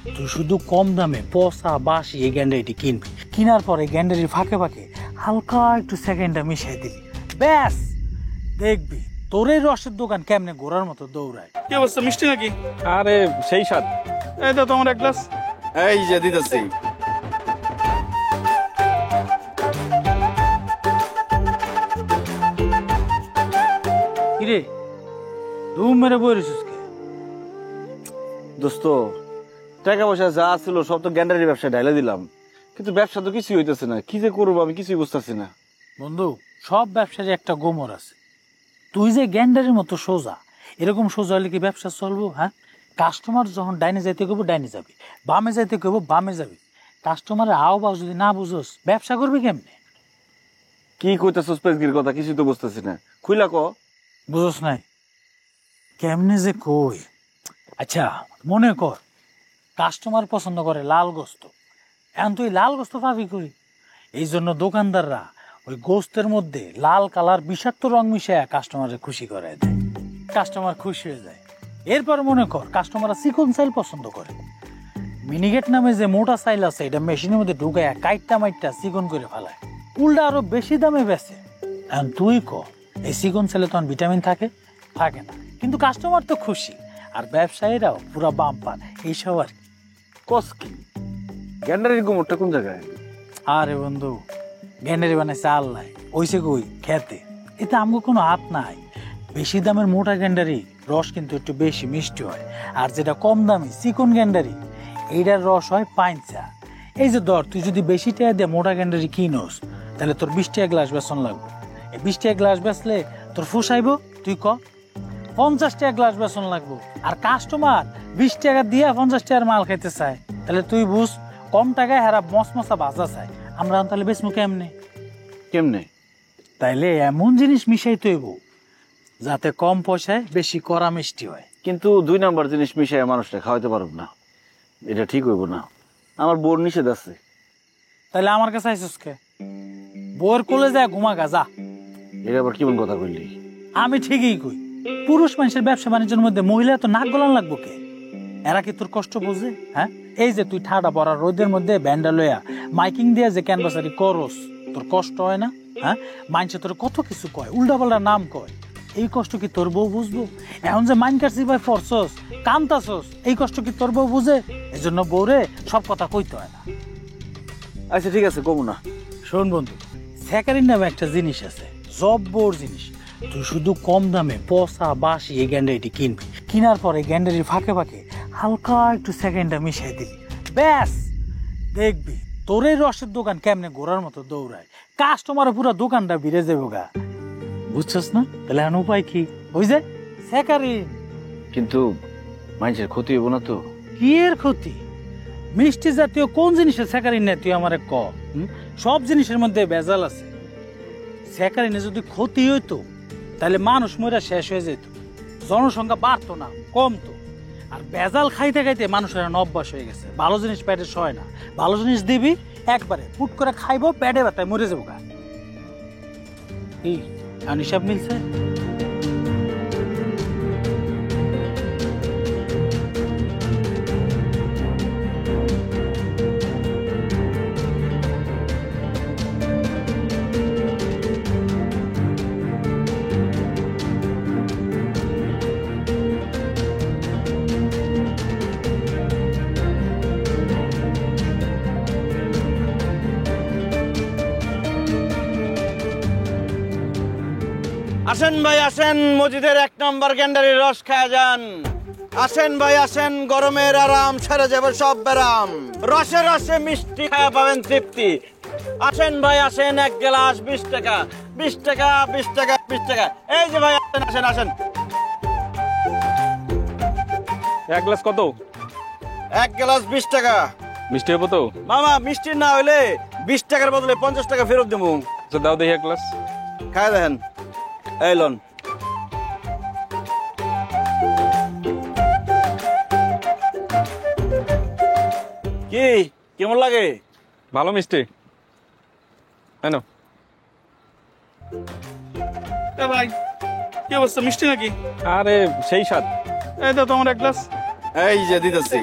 তুই শুধু কম দামে পচা বাসি এই গ্যান্ডারিটি কিনবি, কেনার পরে গ্যান্ডারির ফাঁকে ফাঁকে হালকা একটু সেকেন্ডটা মিশাই দিবি, ব্যাস দেখবি তোর এই রসের দোকান কেমনে ঘোরার মতো দৌড়ায়। কি অবস্থা, মিষ্টি নাকি? আরে সেই স্বাদ। এই তো তোমার এক গ্লাস। এই যে দিতেছি। কিরে ধুম মেরে বই রেছিস কে? দোস্ত, টাকা পয়সা যা ছিল সব তো গ্যান্ডারি ব্যবসায় ঢাইলে দিলাম, কিন্তু ব্যবসা তো কিছুই হইতেছে না। কি যে করবো আমি কিছুই বুঝতেছি না। বন্ধু, সব ব্যবসারই একটা গোমর আছে। তুই যে গ্যান্ডারের মতো সোজা, এরকম সোজা হলে কি ব্যবসা চলবো? হ্যাঁ, কাস্টমার যখন ডাইনে যাইতে কইব ডাইনে যাবি, বামে যাইতে কইব বামে যাবি। কাস্টমারের আওয়াজ যদি না বুঝোস ব্যবসা করবি কেমনে? কি কইতেছস পেজগির কথা কিছুই তো বুঝতেছি না, খুইলা ক। বুঝোস নাই কেমনে যে কই। আচ্ছা মনে কর কাস্টমার পছন্দ করে লাল গোস্ত, এখন তুই লাল গোস্ত পাবি কই? এই জন্য দোকানদাররা ওই গোস্তের মধ্যে লাল কালার বিষাক্ত রং মিশায় কাস্টমারের খুশি করায় দেয়, কাস্টমার খুশি হয়ে যায়। এরপর মনে কর কাস্টমাররা চিকন চাইল পছন্দ করে, মিনিগেট নামে যে মোটা চাইল আছে এটা মেশিনের মধ্যে ঢুকায় কাইটটা মাইটটা চিকন করে ফেলায়, উল্টা আরো বেশি দামে বেচে। এখন তুই ক এই চিকন চাইলে তখন ভিটামিন থাকে থাকে না, কিন্তু কাস্টমার তো খুশি আর ব্যবসায়ীরাও পুরো বাম্পার। এইসব আর কস কি? গ্যান্ডারির গোমরটা কোন জায়গায়? আরে বন্ধু, গ্যান্ডারি বানাইছে আল্লাহ, ওইসে কই খেতে, এতে আমগো কোনো হাত নাই। বেশি দামের মোটা গ্যান্ডারি রস কিন্তু একটু বেশি মিষ্টি হয়, আর যেটা কম দামি চিকন গ্যান্ডারি এইটার রস হয় পাইনচা। এই যে ধর তুই যদি বেশি টাকা দিয়ে মোটা গ্যান্ডারি কিনোস তাহলে তোর 20 টাকা গ্লাস বেচন লাগবে। এই 20 টাকা গ্লাস বেচলে তোর ফুসাইব, তুই ক 50 টাকা গ্লাস বেচন লাগবো। আর কাস্টমার 20 টাকা দিয়ে 50 টাকার মাল খাইতে চায়, তাহলে তুই বুঝ কম টাকায় হারা মশমশা ভাজা চায়। আমরা তাহলে বেচমু কেমনে? কেমনে? তাইলে এমন জিনিস মিশাইতে হইব যাতে কম পয়সায় বেশি কড়া মিষ্টি হয়। কিন্তু 2 নাম্বার জিনিস মিশাইয়া মানুষটা খাওয়াইতে পারব না, এটা ঠিক হইব না। আমার বোর নিষেধ আছে। তাইলে আমার কাছে আইসুস কে? বউর কোলে যায় ঘুমা গা যা। এটা আবার কেমন কথা কইলি? আমি ঠিকই কই, পুরুষ মানুষের ব্যবসা বাণিজ্যের মধ্যে মহিলা তো নাক গলান লাগবো কে? এরা কি তোর কষ্ট বোঝে? হ্যাঁ, এই যে তুই ঠাডা পড়া রোদের মধ্যে ব্যান্ডা লইয়া মাইকিং দিয়ে যে ক্যানভাসারি করস, তোর কষ্ট হয় না? হ্যাঁ, মাইনসে তোর কত কিছু কয়, উল্টা পাল্টা নাম কয়, এই কষ্ট কি তোর বউ বুঝবো? এখন যে মাইন কাটছি ভাই ফরসস কান্তাছস, এই কষ্ট কি তোর বউ বুঝে? এই জন্য বউরে সব কথা কইতে হয় না। আচ্ছা ঠিক আছে, কমু না। শোন বন্ধু, স্যাকারিন নামে একটা জিনিস আছে, জব্বর জিনিস। তুই শুধু কম দামে পচা বাসি এই গ্যান্ডারিটি কিনবি, কেনার পরে গ্যান্ডারির ফাঁকে ফাঁকে হালকা একটু সেকেন্ডটা মিশাই দিবি, ব্যাস দেখবি তোর এই রসের দোকান কেমনে ঘোরার মতো দৌড়ায়, কাস্টমার পুরো দোকানটা ভিড়ে যাবো গা। বুঝছস না? তাহলে এখন উপায় কি? ওই যে স্যাকারিন। কিন্তু মানুষের ক্ষতি হইব না তো? কি এর ক্ষতি? মিষ্টি জাতীয় কোন জিনিসের স্যাকারিন নেই তুই আমারে ক। সব জিনিসের মধ্যে ভেজাল আছে। স্যাকারিনে যদি ক্ষতি হইতো তাহলে মানুষ মরা শেষ হয়ে যেত, জনসংখ্যা বাড়তো না, কমতো। আর ভেজাল খাইতে খাইতে মানুষের অভ্যাস হয়ে গেছে, ভালো জিনিস পেটে সয় না। ভালো জিনিস দিবি একবারে ফুট করে খাইবো, পেটে ব্যথায় মরে যাবো গা। কি হিসাব মিলছে? আসেন ভাই আসেন, মসজিদের 1 নম্বর গ্যান্ডারির রস খায় যান। আসেন ভাই আসেন, গরমের আরাম সেরে যাবে সব ব্যারাম। রসে রসে মিষ্টি খাওয়া পাবেন তৃপ্তি। আসেন ভাই আসেন, 1 গ্লাস 20 টাকা, 20 টাকা 20 টাকা 20 টাকা। এই যে ভাই আসেন আসেন আসেন। 1 গ্লাস কত? 1 গ্লাস 20 টাকা। মিষ্টি হবো তো? মামা মিষ্টি না হইলে 20 টাকার বদলে 50 টাকা ফেরত দেবো। আচ্ছা দাও দেখি 1 গ্লাস। খায় দেখেন। এই লন। কি কেমন লাগে? ভালো মিষ্টি। কেন ভাই কি অবস্থা, মিষ্টি নাকি? আরে সেই স্বাদ। এই তো তোমার এক গ্লাস। এই যে দিতেছি।